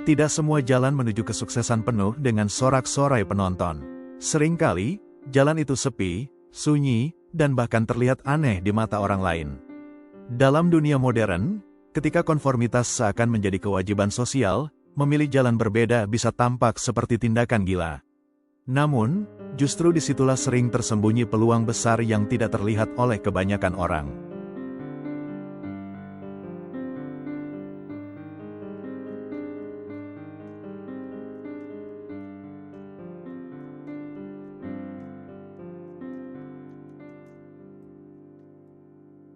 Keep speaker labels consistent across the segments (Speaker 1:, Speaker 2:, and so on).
Speaker 1: Tidak semua jalan menuju kesuksesan penuh dengan sorak-sorai penonton. Seringkali, jalan itu sepi, sunyi, dan bahkan terlihat aneh di mata orang lain. Dalam dunia modern, ketika konformitas seakan menjadi kewajiban sosial, memilih jalan berbeda bisa tampak seperti tindakan gila. Namun, justru disitulah sering tersembunyi peluang besar yang tidak terlihat oleh kebanyakan orang.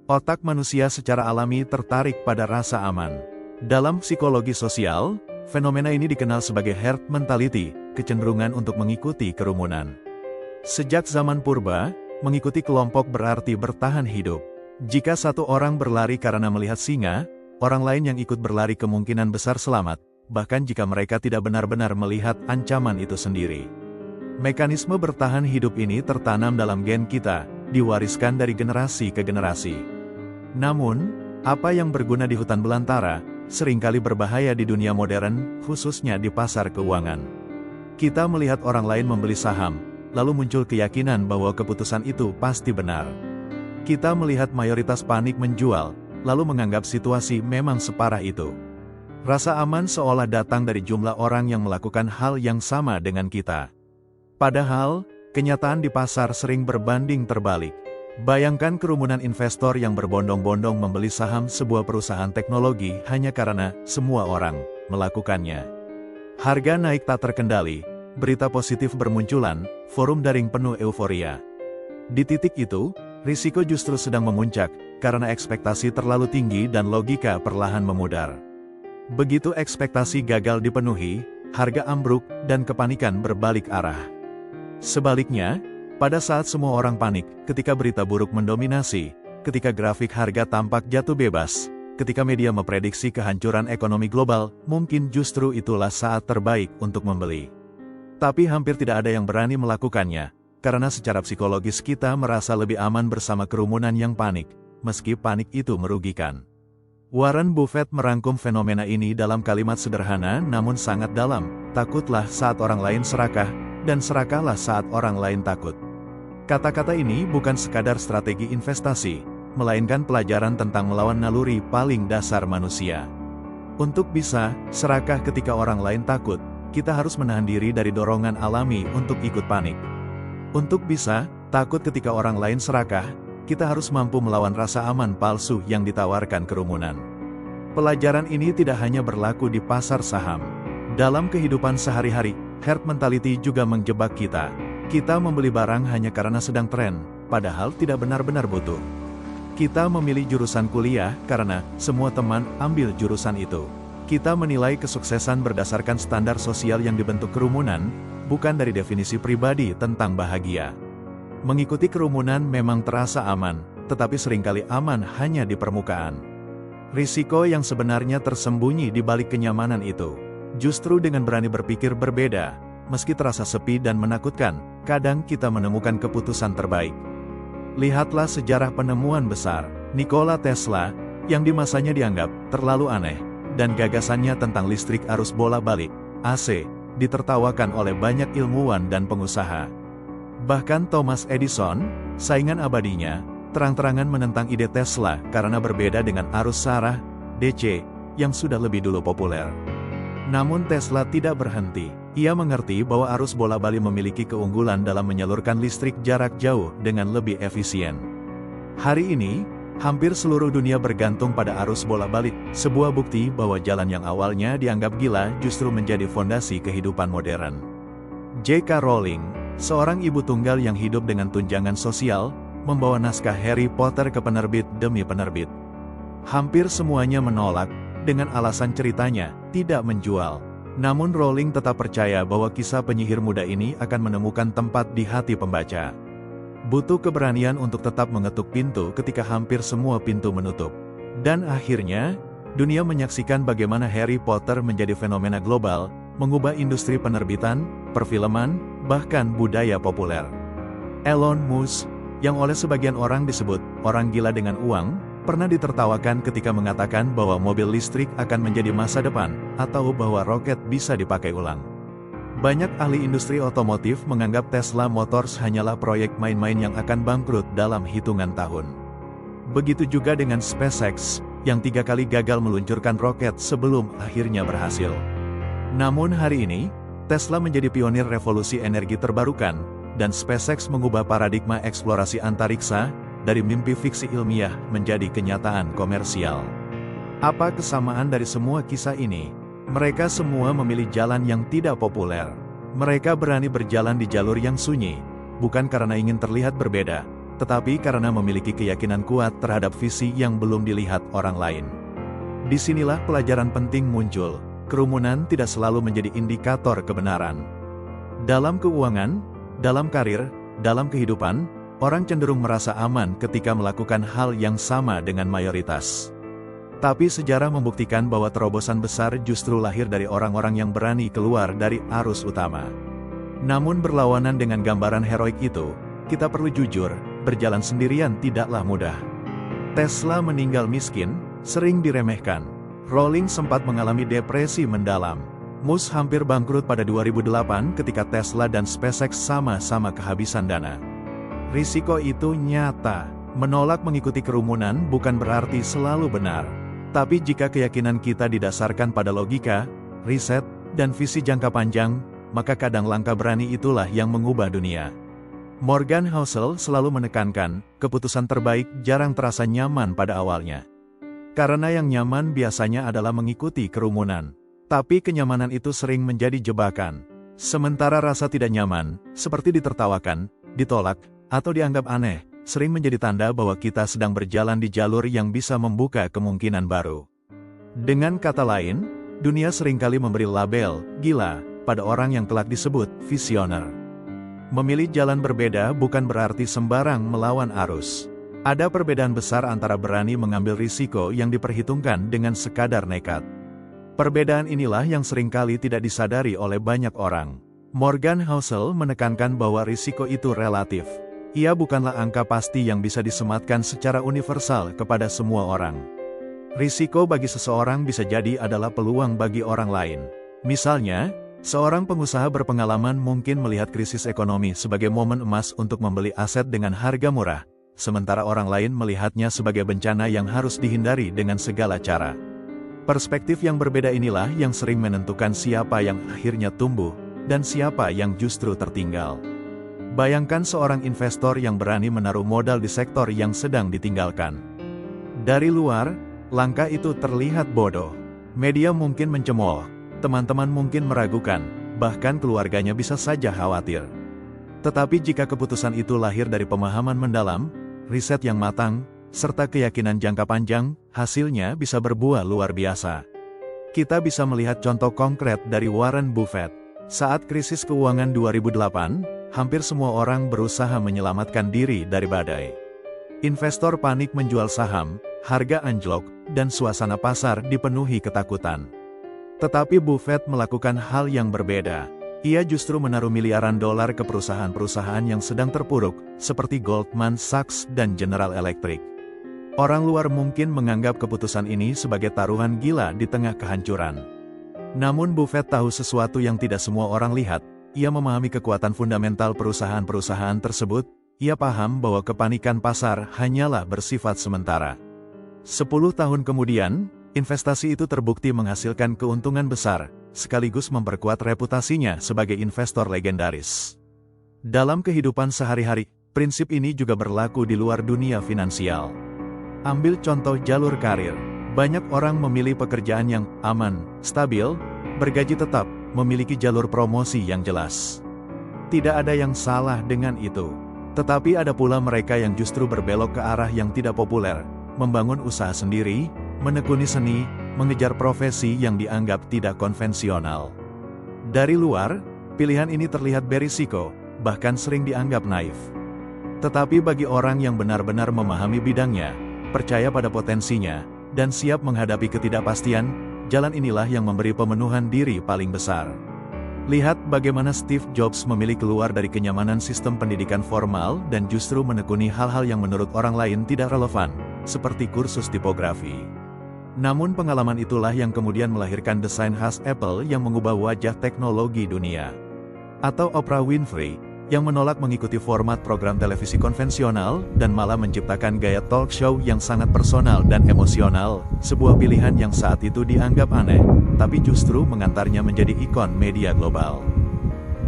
Speaker 1: Otak manusia secara alami tertarik pada rasa aman. Dalam psikologi sosial, fenomena ini dikenal sebagai herd mentality, kecenderungan untuk mengikuti kerumunan. Sejak zaman purba, mengikuti kelompok berarti bertahan hidup. Jika satu orang berlari karena melihat singa, orang lain yang ikut berlari kemungkinan besar selamat, bahkan jika mereka tidak benar-benar melihat ancaman itu sendiri. Mekanisme bertahan hidup ini tertanam dalam gen kita, diwariskan dari generasi ke generasi. Namun, apa yang berguna di hutan belantara, seringkali berbahaya di dunia modern, khususnya di pasar keuangan. Kita melihat orang lain membeli saham, lalu muncul keyakinan bahwa keputusan itu pasti benar. Kita melihat mayoritas panik menjual, lalu menganggap situasi memang separah itu. Rasa aman seolah datang dari jumlah orang yang melakukan hal yang sama dengan kita. Padahal, kenyataan di pasar sering berbanding terbalik. Bayangkan kerumunan investor yang berbondong-bondong membeli saham sebuah perusahaan teknologi hanya karena semua orang melakukannya. Harga naik tak terkendali, berita positif bermunculan, forum daring penuh euforia. Di titik itu, risiko justru sedang memuncak, karena ekspektasi terlalu tinggi dan logika perlahan memudar. Begitu ekspektasi gagal dipenuhi, harga ambruk dan kepanikan berbalik arah. Sebaliknya, pada saat semua orang panik, ketika berita buruk mendominasi, ketika grafik harga tampak jatuh bebas, ketika media memprediksi kehancuran ekonomi global, mungkin justru itulah saat terbaik untuk membeli. Tapi hampir tidak ada yang berani melakukannya, karena secara psikologis kita merasa lebih aman bersama kerumunan yang panik, meski panik itu merugikan. Warren Buffett merangkum fenomena ini dalam kalimat sederhana namun sangat dalam, takutlah saat orang lain serakah, dan serakahlah saat orang lain takut. Kata-kata ini bukan sekadar strategi investasi, melainkan pelajaran tentang melawan naluri paling dasar manusia. Untuk bisa serakah ketika orang lain takut, kita harus menahan diri dari dorongan alami untuk ikut panik. Untuk bisa takut ketika orang lain serakah, kita harus mampu melawan rasa aman palsu yang ditawarkan kerumunan. Pelajaran ini tidak hanya berlaku di pasar saham. Dalam kehidupan sehari-hari, herd mentality juga menjebak kita. Kita membeli barang hanya karena sedang tren, padahal tidak benar-benar butuh. Kita memilih jurusan kuliah karena semua teman ambil jurusan itu. Kita menilai kesuksesan berdasarkan standar sosial yang dibentuk kerumunan, bukan dari definisi pribadi tentang bahagia. Mengikuti kerumunan memang terasa aman, tetapi seringkali aman hanya di permukaan. Risiko yang sebenarnya tersembunyi di balik kenyamanan itu. Justru dengan berani berpikir berbeda, meski terasa sepi dan menakutkan, kadang kita menemukan keputusan terbaik. Lihatlah sejarah penemuan besar, Nikola Tesla, yang di masanya dianggap terlalu aneh, dan gagasannya tentang listrik arus bola-balik, AC, ditertawakan oleh banyak ilmuwan dan pengusaha. Bahkan Thomas Edison, saingan abadinya, terang-terangan menentang ide Tesla karena berbeda dengan arus searah, DC, yang sudah lebih dulu populer. Namun Tesla tidak berhenti. Ia mengerti bahwa arus bola-balik memiliki keunggulan dalam menyalurkan listrik jarak jauh dengan lebih efisien. Hari ini, hampir seluruh dunia bergantung pada arus bola-balik, sebuah bukti bahwa jalan yang awalnya dianggap gila justru menjadi fondasi kehidupan modern. J.K. Rowling, seorang ibu tunggal yang hidup dengan tunjangan sosial, membawa naskah Harry Potter ke penerbit demi penerbit. Hampir semuanya menolak, dengan alasan ceritanya tidak menjual. Namun Rowling tetap percaya bahwa kisah penyihir muda ini akan menemukan tempat di hati pembaca. Butuh keberanian untuk tetap mengetuk pintu ketika hampir semua pintu menutup. Dan akhirnya, dunia menyaksikan bagaimana Harry Potter menjadi fenomena global, mengubah industri penerbitan, perfilman, bahkan budaya populer. Elon Musk, yang oleh sebagian orang disebut orang gila dengan uang, pernah ditertawakan ketika mengatakan bahwa mobil listrik akan menjadi masa depan, atau bahwa roket bisa dipakai ulang. Banyak ahli industri otomotif menganggap Tesla Motors hanyalah proyek main-main yang akan bangkrut dalam hitungan tahun. Begitu juga dengan SpaceX, yang 3 kali gagal meluncurkan roket sebelum akhirnya berhasil. Namun hari ini, Tesla menjadi pionir revolusi energi terbarukan, dan SpaceX mengubah paradigma eksplorasi antariksa, dari mimpi fiksi ilmiah menjadi kenyataan komersial. Apa kesamaan dari semua kisah ini? Mereka semua memilih jalan yang tidak populer. Mereka berani berjalan di jalur yang sunyi, bukan karena ingin terlihat berbeda, tetapi karena memiliki keyakinan kuat terhadap visi yang belum dilihat orang lain. Disinilah pelajaran penting muncul. Kerumunan tidak selalu menjadi indikator kebenaran. Dalam keuangan, dalam karir, dalam kehidupan, orang cenderung merasa aman ketika melakukan hal yang sama dengan mayoritas. Tapi sejarah membuktikan bahwa terobosan besar justru lahir dari orang-orang yang berani keluar dari arus utama. Namun berlawanan dengan gambaran heroik itu, kita perlu jujur, berjalan sendirian tidaklah mudah. Tesla meninggal miskin, sering diremehkan. Rowling sempat mengalami depresi mendalam. Musk hampir bangkrut pada 2008 ketika Tesla dan SpaceX sama-sama kehabisan dana. Risiko itu nyata. Menolak mengikuti kerumunan bukan berarti selalu benar. Tapi jika keyakinan kita didasarkan pada logika, riset, dan visi jangka panjang, maka kadang langkah berani itulah yang mengubah dunia. Morgan Housel selalu menekankan, keputusan terbaik jarang terasa nyaman pada awalnya. Karena yang nyaman biasanya adalah mengikuti kerumunan. Tapi kenyamanan itu sering menjadi jebakan. Sementara rasa tidak nyaman, seperti ditertawakan, ditolak, atau dianggap aneh, sering menjadi tanda bahwa kita sedang berjalan di jalur yang bisa membuka kemungkinan baru. Dengan kata lain, dunia seringkali memberi label gila pada orang yang kelak disebut visioner. Memilih jalan berbeda bukan berarti sembarang melawan arus. Ada perbedaan besar antara berani mengambil risiko yang diperhitungkan dengan sekadar nekat. Perbedaan inilah yang seringkali tidak disadari oleh banyak orang. Morgan Housel menekankan bahwa risiko itu relatif. Ia bukanlah angka pasti yang bisa disematkan secara universal kepada semua orang. Risiko bagi seseorang bisa jadi adalah peluang bagi orang lain. Misalnya, seorang pengusaha berpengalaman mungkin melihat krisis ekonomi sebagai momen emas untuk membeli aset dengan harga murah, sementara orang lain melihatnya sebagai bencana yang harus dihindari dengan segala cara. Perspektif yang berbeda inilah yang sering menentukan siapa yang akhirnya tumbuh, dan siapa yang justru tertinggal. Bayangkan seorang investor yang berani menaruh modal di sektor yang sedang ditinggalkan. Dari luar, langkah itu terlihat bodoh. Media mungkin mencemooh, teman-teman mungkin meragukan, bahkan keluarganya bisa saja khawatir. Tetapi jika keputusan itu lahir dari pemahaman mendalam, riset yang matang, serta keyakinan jangka panjang, hasilnya bisa berbuah luar biasa. Kita bisa melihat contoh konkret dari Warren Buffett. Saat krisis keuangan 2008, hampir semua orang berusaha menyelamatkan diri dari badai. Investor panik menjual saham, harga anjlok, dan suasana pasar dipenuhi ketakutan. Tetapi Buffett melakukan hal yang berbeda. Ia justru menaruh miliaran dolar ke perusahaan-perusahaan yang sedang terpuruk, seperti Goldman Sachs dan General Electric. Orang luar mungkin menganggap keputusan ini sebagai taruhan gila di tengah kehancuran. Namun Buffett tahu sesuatu yang tidak semua orang lihat. Ia memahami kekuatan fundamental perusahaan-perusahaan tersebut. Ia paham bahwa kepanikan pasar hanyalah bersifat sementara. 10 tahun kemudian, investasi itu terbukti menghasilkan keuntungan besar, sekaligus memperkuat reputasinya sebagai investor legendaris. Dalam kehidupan sehari-hari, prinsip ini juga berlaku di luar dunia finansial. Ambil contoh jalur karir. Banyak orang memilih pekerjaan yang aman, stabil, bergaji tetap, memiliki jalur promosi yang jelas. Tidak ada yang salah dengan itu. Tetapi ada pula mereka yang justru berbelok ke arah yang tidak populer, membangun usaha sendiri, menekuni seni, mengejar profesi yang dianggap tidak konvensional. Dari luar, pilihan ini terlihat berisiko, bahkan sering dianggap naif. Tetapi bagi orang yang benar-benar memahami bidangnya, percaya pada potensinya, dan siap menghadapi ketidakpastian, jalan inilah yang memberi pemenuhan diri paling besar. Lihat bagaimana Steve Jobs memilih keluar dari kenyamanan sistem pendidikan formal dan justru menekuni hal-hal yang menurut orang lain tidak relevan, seperti kursus tipografi. Namun pengalaman itulah yang kemudian melahirkan desain khas Apple yang mengubah wajah teknologi dunia. Atau Oprah Winfrey, yang menolak mengikuti format program televisi konvensional, dan malah menciptakan gaya talk show yang sangat personal dan emosional, sebuah pilihan yang saat itu dianggap aneh, tapi justru mengantarnya menjadi ikon media global.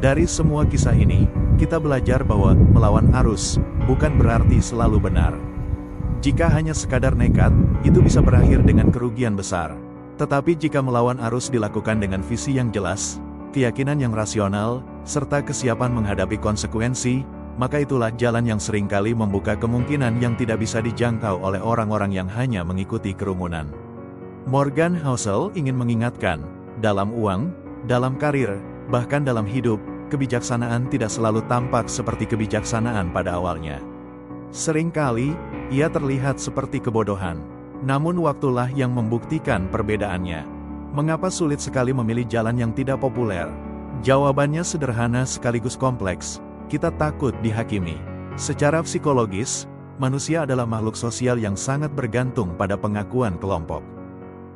Speaker 1: Dari semua kisah ini, kita belajar bahwa melawan arus bukan berarti selalu benar. Jika hanya sekadar nekat, itu bisa berakhir dengan kerugian besar. Tetapi jika melawan arus dilakukan dengan visi yang jelas, keyakinan yang rasional, serta kesiapan menghadapi konsekuensi, maka itulah jalan yang seringkali membuka kemungkinan yang tidak bisa dijangkau oleh orang-orang yang hanya mengikuti kerumunan. Morgan Housel ingin mengingatkan, dalam uang, dalam karir, bahkan dalam hidup, kebijaksanaan tidak selalu tampak seperti kebijaksanaan pada awalnya. Seringkali, ia terlihat seperti kebodohan. Namun waktulah yang membuktikan perbedaannya. Mengapa sulit sekali memilih jalan yang tidak populer? Jawabannya sederhana sekaligus kompleks. Kita takut dihakimi. Secara psikologis, manusia adalah makhluk sosial yang sangat bergantung pada pengakuan kelompok.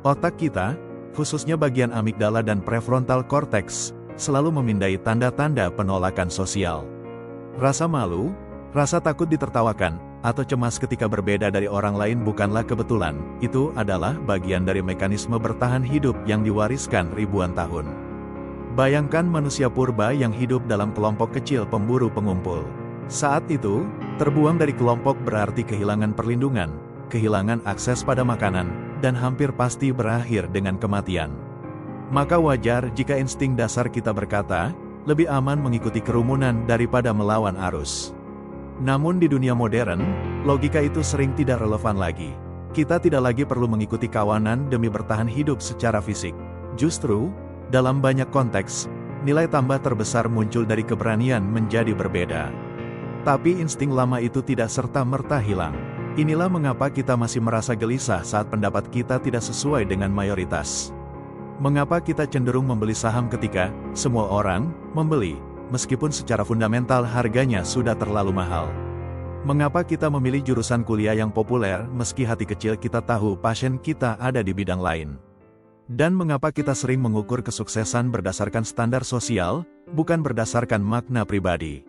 Speaker 1: Otak kita, khususnya bagian amigdala dan prefrontal cortex, selalu memindai tanda-tanda penolakan sosial. Rasa malu, rasa takut ditertawakan, atau cemas ketika berbeda dari orang lain bukanlah kebetulan, itu adalah bagian dari mekanisme bertahan hidup yang diwariskan ribuan tahun. Bayangkan manusia purba yang hidup dalam kelompok kecil pemburu pengumpul. Saat itu, terbuang dari kelompok berarti kehilangan perlindungan, kehilangan akses pada makanan, dan hampir pasti berakhir dengan kematian. Maka wajar jika insting dasar kita berkata, lebih aman mengikuti kerumunan daripada melawan arus. Namun di dunia modern, logika itu sering tidak relevan lagi. Kita tidak lagi perlu mengikuti kawanan demi bertahan hidup secara fisik. Justru, dalam banyak konteks, nilai tambah terbesar muncul dari keberanian menjadi berbeda. Tapi insting lama itu tidak serta-merta hilang. Inilah mengapa kita masih merasa gelisah saat pendapat kita tidak sesuai dengan mayoritas. Mengapa kita cenderung membeli saham ketika semua orang membeli, meskipun secara fundamental harganya sudah terlalu mahal. Mengapa kita memilih jurusan kuliah yang populer meski hati kecil kita tahu passion kita ada di bidang lain? Dan mengapa kita sering mengukur kesuksesan berdasarkan standar sosial, bukan berdasarkan makna pribadi?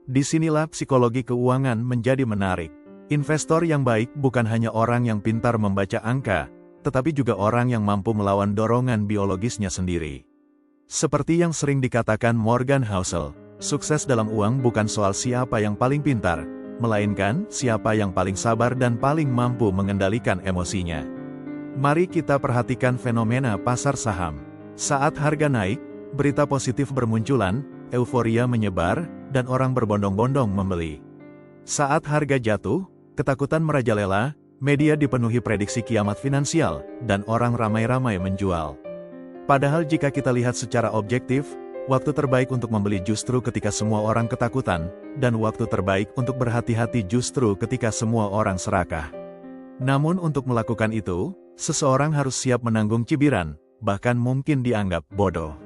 Speaker 1: Disinilah psikologi keuangan menjadi menarik. Investor yang baik bukan hanya orang yang pintar membaca angka, tetapi juga orang yang mampu melawan dorongan biologisnya sendiri. Seperti yang sering dikatakan Morgan Housel, sukses dalam uang bukan soal siapa yang paling pintar, melainkan siapa yang paling sabar dan paling mampu mengendalikan emosinya. Mari kita perhatikan fenomena pasar saham. Saat harga naik, berita positif bermunculan, euforia menyebar, dan orang berbondong-bondong membeli. Saat harga jatuh, ketakutan merajalela, media dipenuhi prediksi kiamat finansial, dan orang ramai-ramai menjual. Padahal jika kita lihat secara objektif, waktu terbaik untuk membeli justru ketika semua orang ketakutan, dan waktu terbaik untuk berhati-hati justru ketika semua orang serakah. Namun untuk melakukan itu, seseorang harus siap menanggung cibiran, bahkan mungkin dianggap bodoh.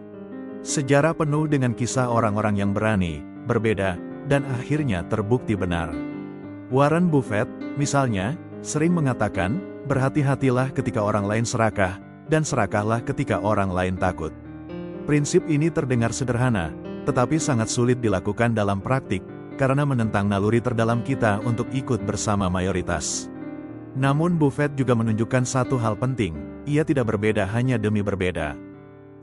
Speaker 1: Sejarah penuh dengan kisah orang-orang yang berani, berbeda, dan akhirnya terbukti benar. Warren Buffett, misalnya, sering mengatakan, berhati-hatilah ketika orang lain serakah, dan serakahlah ketika orang lain takut. Prinsip ini terdengar sederhana, tetapi sangat sulit dilakukan dalam praktik, karena menentang naluri terdalam kita untuk ikut bersama mayoritas. Namun Buffett juga menunjukkan satu hal penting, ia tidak berbeda hanya demi berbeda.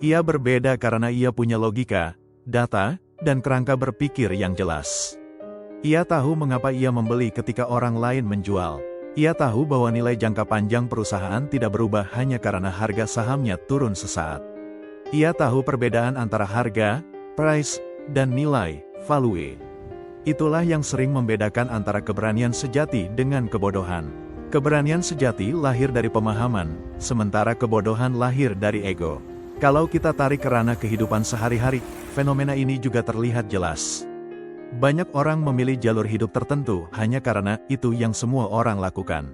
Speaker 1: Ia berbeda karena ia punya logika, data, dan kerangka berpikir yang jelas. Ia tahu mengapa ia membeli ketika orang lain menjual. Ia tahu bahwa nilai jangka panjang perusahaan tidak berubah hanya karena harga sahamnya turun sesaat. Ia tahu perbedaan antara harga, price, dan nilai, value. Itulah yang sering membedakan antara keberanian sejati dengan kebodohan. Keberanian sejati lahir dari pemahaman, sementara kebodohan lahir dari ego. Kalau kita tarik ke ranah kehidupan sehari-hari, fenomena ini juga terlihat jelas. Banyak orang memilih jalur hidup tertentu hanya karena itu yang semua orang lakukan.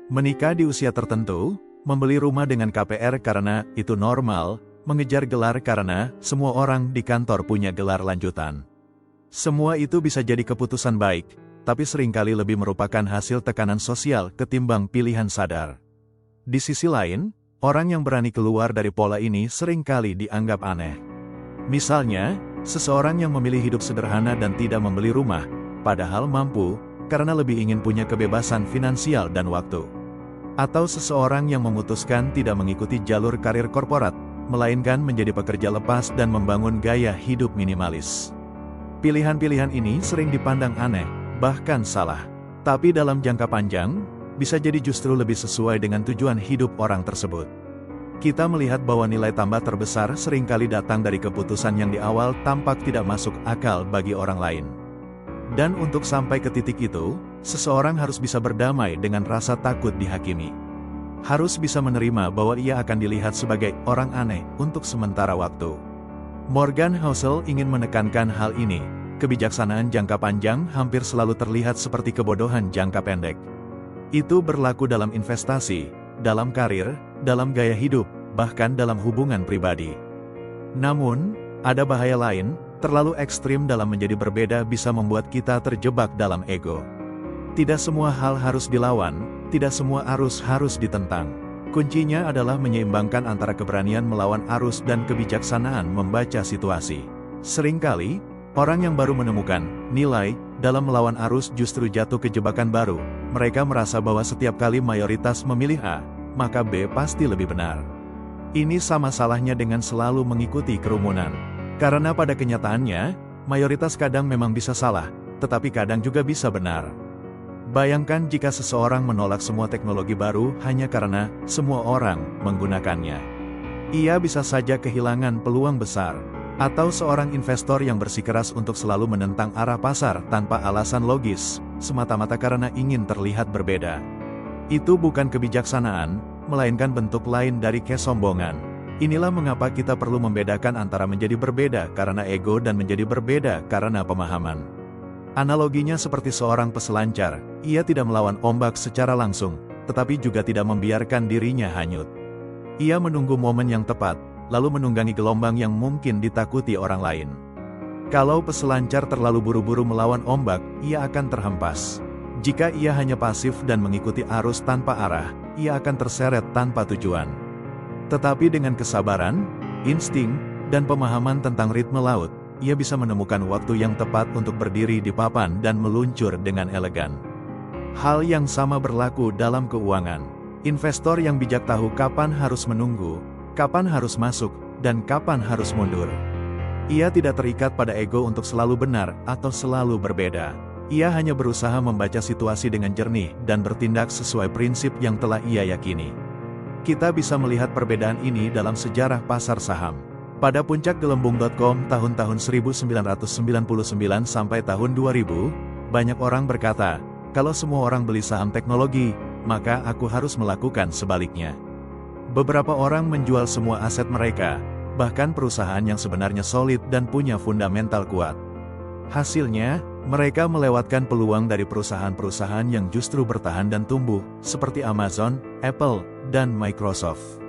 Speaker 1: Menikah di usia tertentu, membeli rumah dengan KPR karena itu normal, mengejar gelar karena semua orang di kantor punya gelar lanjutan. Semua itu bisa jadi keputusan baik, tapi seringkali lebih merupakan hasil tekanan sosial ketimbang pilihan sadar. Di sisi lain, orang yang berani keluar dari pola ini seringkali dianggap aneh. Misalnya, seseorang yang memilih hidup sederhana dan tidak membeli rumah, padahal mampu, karena lebih ingin punya kebebasan finansial dan waktu. Atau seseorang yang memutuskan tidak mengikuti jalur karir korporat, melainkan menjadi pekerja lepas dan membangun gaya hidup minimalis. Pilihan-pilihan ini sering dipandang aneh, bahkan salah. Tapi dalam jangka panjang, bisa jadi justru lebih sesuai dengan tujuan hidup orang tersebut. Kita melihat bahwa nilai tambah terbesar seringkali datang dari keputusan yang di awal tampak tidak masuk akal bagi orang lain. Dan untuk sampai ke titik itu, seseorang harus bisa berdamai dengan rasa takut dihakimi. Harus bisa menerima bahwa ia akan dilihat sebagai orang aneh untuk sementara waktu. Morgan Housel ingin menekankan hal ini. Kebijaksanaan jangka panjang hampir selalu terlihat seperti kebodohan jangka pendek. Itu berlaku dalam investasi, dalam karir, dalam gaya hidup, bahkan dalam hubungan pribadi. Namun, ada bahaya lain, terlalu ekstrim dalam menjadi berbeda bisa membuat kita terjebak dalam ego. Tidak semua hal harus dilawan, tidak semua arus harus ditentang. Kuncinya adalah menyeimbangkan antara keberanian melawan arus dan kebijaksanaan membaca situasi. Seringkali, orang yang baru menemukan nilai dalam melawan arus justru jatuh ke jebakan baru. Mereka merasa bahwa setiap kali mayoritas memilih A, maka B pasti lebih benar. Ini sama salahnya dengan selalu mengikuti kerumunan. Karena pada kenyataannya, mayoritas kadang memang bisa salah, tetapi kadang juga bisa benar. Bayangkan jika seseorang menolak semua teknologi baru hanya karena semua orang menggunakannya. Ia bisa saja kehilangan peluang besar. Atau seorang investor yang bersikeras untuk selalu menentang arah pasar tanpa alasan logis, semata-mata karena ingin terlihat berbeda. Itu bukan kebijaksanaan, melainkan bentuk lain dari kesombongan. Inilah mengapa kita perlu membedakan antara menjadi berbeda karena ego dan menjadi berbeda karena pemahaman. Analoginya seperti seorang peselancar, ia tidak melawan ombak secara langsung, tetapi juga tidak membiarkan dirinya hanyut. Ia menunggu momen yang tepat, lalu menunggangi gelombang yang mungkin ditakuti orang lain. Kalau peselancar terlalu buru-buru melawan ombak, ia akan terhempas. Jika ia hanya pasif dan mengikuti arus tanpa arah, ia akan terseret tanpa tujuan. Tetapi dengan kesabaran, insting, dan pemahaman tentang ritme laut, ia bisa menemukan waktu yang tepat untuk berdiri di papan dan meluncur dengan elegan. Hal yang sama berlaku dalam keuangan. Investor yang bijak tahu kapan harus menunggu, kapan harus masuk, dan kapan harus mundur. Ia tidak terikat pada ego untuk selalu benar atau selalu berbeda. Ia hanya berusaha membaca situasi dengan jernih dan bertindak sesuai prinsip yang telah ia yakini. Kita bisa melihat perbedaan ini dalam sejarah pasar saham. Pada puncak gelembung.com tahun-tahun 1999 sampai tahun 2000, banyak orang berkata, kalau semua orang beli saham teknologi, maka aku harus melakukan sebaliknya. Beberapa orang menjual semua aset mereka, bahkan perusahaan yang sebenarnya solid dan punya fundamental kuat. Hasilnya, mereka melewatkan peluang dari perusahaan-perusahaan yang justru bertahan dan tumbuh, seperti Amazon, Apple, dan Microsoft.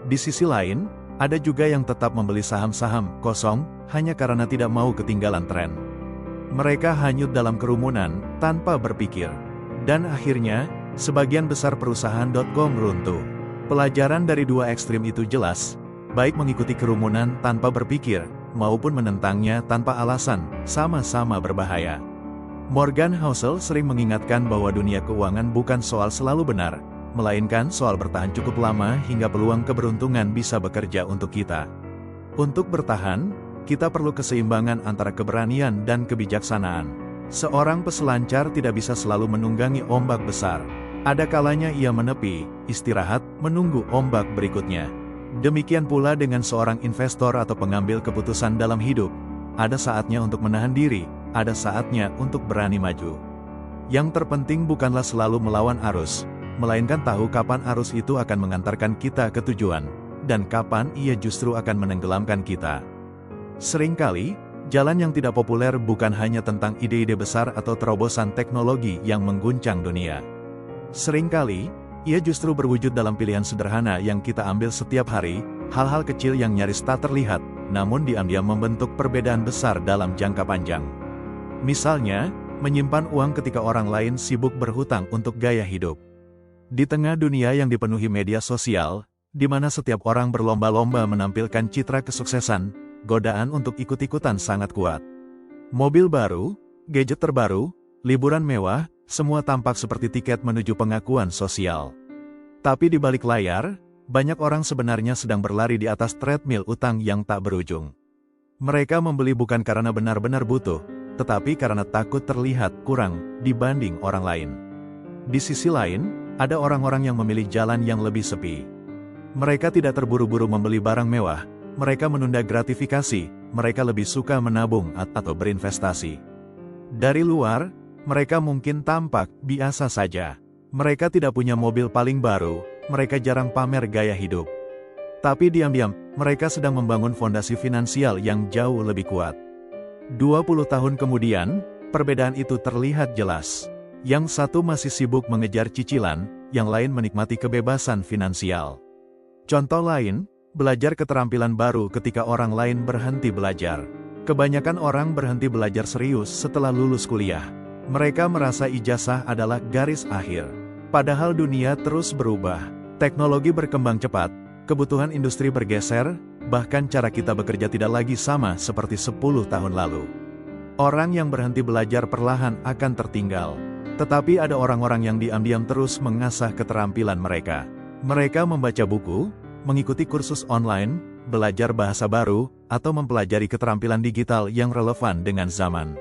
Speaker 1: Di sisi lain, ada juga yang tetap membeli saham-saham kosong, hanya karena tidak mau ketinggalan tren. Mereka hanyut dalam kerumunan, tanpa berpikir. Dan akhirnya, sebagian besar perusahaan.com runtuh. Pelajaran dari dua ekstrim itu jelas, baik mengikuti kerumunan tanpa berpikir, maupun menentangnya tanpa alasan, sama-sama berbahaya. Morgan Housel sering mengingatkan bahwa dunia keuangan bukan soal selalu benar, melainkan soal bertahan cukup lama hingga peluang keberuntungan bisa bekerja untuk kita. Untuk bertahan, kita perlu keseimbangan antara keberanian dan kebijaksanaan. Seorang peselancar tidak bisa selalu menunggangi ombak besar. Ada kalanya ia menepi, istirahat, menunggu ombak berikutnya. Demikian pula dengan seorang investor atau pengambil keputusan dalam hidup. Ada saatnya untuk menahan diri, ada saatnya untuk berani maju. Yang terpenting bukanlah selalu melawan arus, melainkan tahu kapan arus itu akan mengantarkan kita ke tujuan, dan kapan ia justru akan menenggelamkan kita. Seringkali, jalan yang tidak populer bukan hanya tentang ide-ide besar atau terobosan teknologi yang mengguncang dunia. Seringkali, ia justru berwujud dalam pilihan sederhana yang kita ambil setiap hari, hal-hal kecil yang nyaris tak terlihat, namun diam-diam membentuk perbedaan besar dalam jangka panjang. Misalnya, menyimpan uang ketika orang lain sibuk berhutang untuk gaya hidup. Di tengah dunia yang dipenuhi media sosial, di mana setiap orang berlomba-lomba menampilkan citra kesuksesan, godaan untuk ikut-ikutan sangat kuat. Mobil baru, gadget terbaru, liburan mewah, semua tampak seperti tiket menuju pengakuan sosial. Tapi di balik layar, banyak orang sebenarnya sedang berlari di atas treadmill utang yang tak berujung. Mereka membeli bukan karena benar-benar butuh, tetapi karena takut terlihat kurang dibanding orang lain. Di sisi lain, ada orang-orang yang memilih jalan yang lebih sepi. Mereka tidak terburu-buru membeli barang mewah, mereka menunda gratifikasi, mereka lebih suka menabung atau berinvestasi. Dari luar, mereka mungkin tampak biasa saja. Mereka tidak punya mobil paling baru, mereka jarang pamer gaya hidup. Tapi diam-diam, mereka sedang membangun fondasi finansial yang jauh lebih kuat. 20 tahun kemudian, perbedaan itu terlihat jelas. Yang satu masih sibuk mengejar cicilan, yang lain menikmati kebebasan finansial. Contoh lain, belajar keterampilan baru ketika orang lain berhenti belajar. Kebanyakan orang berhenti belajar serius setelah lulus kuliah. Mereka merasa ijazah adalah garis akhir. Padahal dunia terus berubah. Teknologi berkembang cepat, kebutuhan industri bergeser, bahkan cara kita bekerja tidak lagi sama seperti 10 tahun lalu. Orang yang berhenti belajar perlahan akan tertinggal. Tetapi ada orang-orang yang diam-diam terus mengasah keterampilan mereka. Mereka membaca buku, mengikuti kursus online, belajar bahasa baru, atau mempelajari keterampilan digital yang relevan dengan zaman.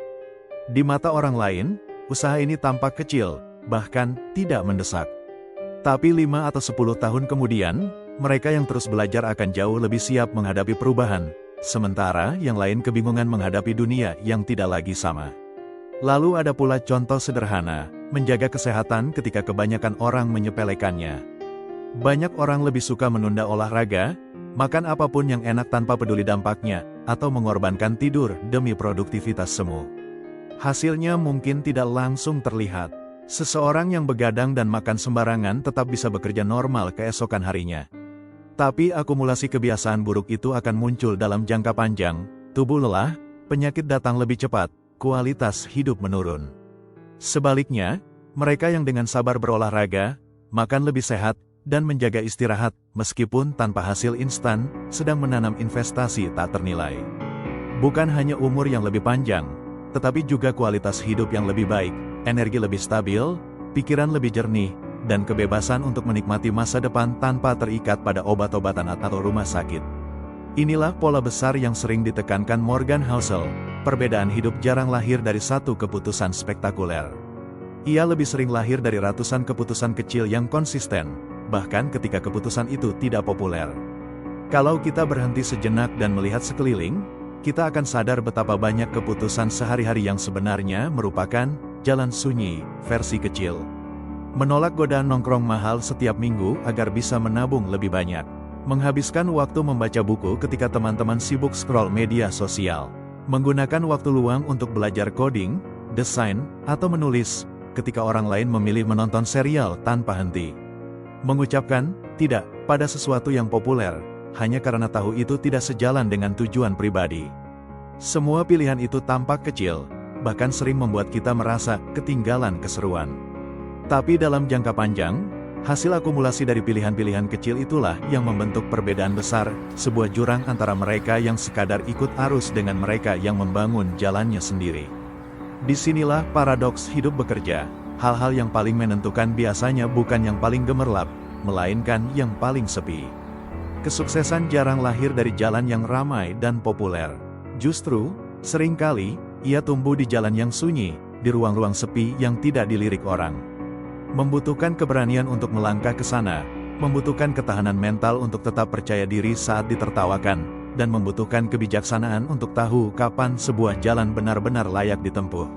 Speaker 1: Di mata orang lain, usaha ini tampak kecil, bahkan tidak mendesak. Tapi 5 atau 10 tahun kemudian, mereka yang terus belajar akan jauh lebih siap menghadapi perubahan, sementara yang lain kebingungan menghadapi dunia yang tidak lagi sama. Lalu ada pula contoh sederhana, menjaga kesehatan ketika kebanyakan orang menyepelekannya. Banyak orang lebih suka menunda olahraga, makan apapun yang enak tanpa peduli dampaknya, atau mengorbankan tidur demi produktivitas semu. Hasilnya mungkin tidak langsung terlihat. Seseorang yang begadang dan makan sembarangan tetap bisa bekerja normal keesokan harinya. Tapi akumulasi kebiasaan buruk itu akan muncul dalam jangka panjang, tubuh lelah, penyakit datang lebih cepat, kualitas hidup menurun. Sebaliknya, mereka yang dengan sabar berolahraga, makan lebih sehat, dan menjaga istirahat, meskipun tanpa hasil instan, sedang menanam investasi tak ternilai. Bukan hanya umur yang lebih panjang, tetapi juga kualitas hidup yang lebih baik, energi lebih stabil, pikiran lebih jernih, dan kebebasan untuk menikmati masa depan tanpa terikat pada obat-obatan atau rumah sakit. Inilah pola besar yang sering ditekankan Morgan Housel. Perbedaan hidup jarang lahir dari satu keputusan spektakuler. Ia lebih sering lahir dari ratusan keputusan kecil yang konsisten, bahkan ketika keputusan itu tidak populer. Kalau kita berhenti sejenak dan melihat sekeliling, kita akan sadar betapa banyak keputusan sehari-hari yang sebenarnya merupakan jalan sunyi, versi kecil. Menolak godaan nongkrong mahal setiap minggu agar bisa menabung lebih banyak. Menghabiskan waktu membaca buku ketika teman-teman sibuk scroll media sosial. Menggunakan waktu luang untuk belajar coding, desain, atau menulis, ketika orang lain memilih menonton serial tanpa henti. Mengucapkan tidak pada sesuatu yang populer, hanya karena tahu itu tidak sejalan dengan tujuan pribadi. Semua pilihan itu tampak kecil, bahkan sering membuat kita merasa ketinggalan keseruan. Tapi dalam jangka panjang, hasil akumulasi dari pilihan-pilihan kecil itulah yang membentuk perbedaan besar, sebuah jurang antara mereka yang sekadar ikut arus dengan mereka yang membangun jalannya sendiri. Disinilah paradoks hidup bekerja, hal-hal yang paling menentukan biasanya bukan yang paling gemerlap, melainkan yang paling sepi. Kesuksesan jarang lahir dari jalan yang ramai dan populer. Justru, seringkali, ia tumbuh di jalan yang sunyi, di ruang-ruang sepi yang tidak dilirik orang. Membutuhkan keberanian untuk melangkah ke sana, membutuhkan ketahanan mental untuk tetap percaya diri saat ditertawakan, dan membutuhkan kebijaksanaan untuk tahu kapan sebuah jalan benar-benar layak ditempuh.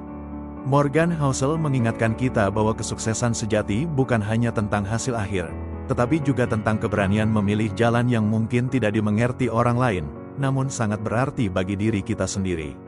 Speaker 1: Morgan Housel mengingatkan kita bahwa kesuksesan sejati bukan hanya tentang hasil akhir, tetapi juga tentang keberanian memilih jalan yang mungkin tidak dimengerti orang lain, namun sangat berarti bagi diri kita sendiri.